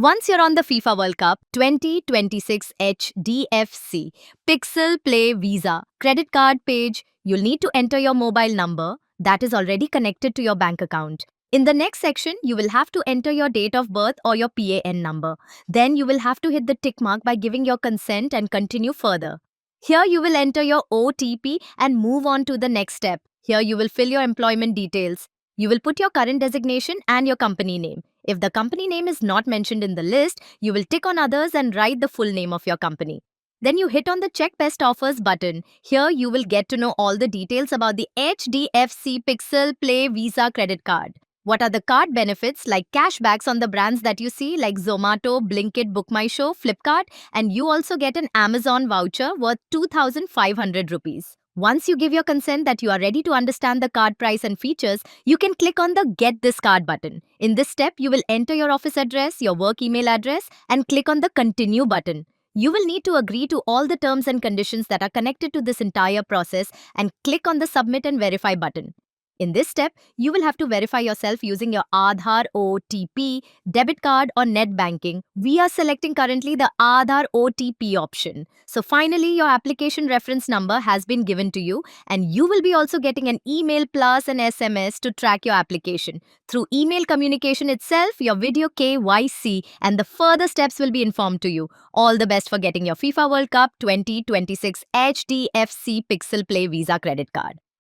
Once you're on the FIFA World Cup 2026 HDFC Pixel Play Visa credit card page, you'll need to enter your mobile number that is already connected to your bank account. In the next section, you will have to enter your date of birth or your PAN number. Then you will have to hit the tick mark by giving your consent and continue further. Here you will enter your OTP and move on to the next step. Here you will fill your employment details. You will put your current designation and your company name. If the company name is not mentioned in the list, you will tick on others and write the full name of your company. Then you hit on the Check Best Offers button. Here you will get to know all the details about the HDFC Pixel Play Visa credit card. What are the card benefits like cashbacks on the brands that you see like Zomato, Blinkit, BookMyShow, Flipkart, and you also get an Amazon voucher worth 2,500 rupees. Once you give your consent that you are ready to understand the card price and features, you can click on the Get This Card button. In this step, you will enter your office address, your work email address, and click on the Continue button. You will need to agree to all the terms and conditions that are connected to this entire process and click on the Submit and Verify button. In this step, you will have to verify yourself using your Aadhaar OTP, debit card or net banking. We are selecting currently the Aadhaar OTP option. So finally, your application reference number has been given to you and you will be also getting an email plus an SMS to track your application. Through email communication itself, your video KYC and the further steps will be informed to you. All the best for getting your FIFA World Cup 2026 HDFC Pixel Play Visa credit card.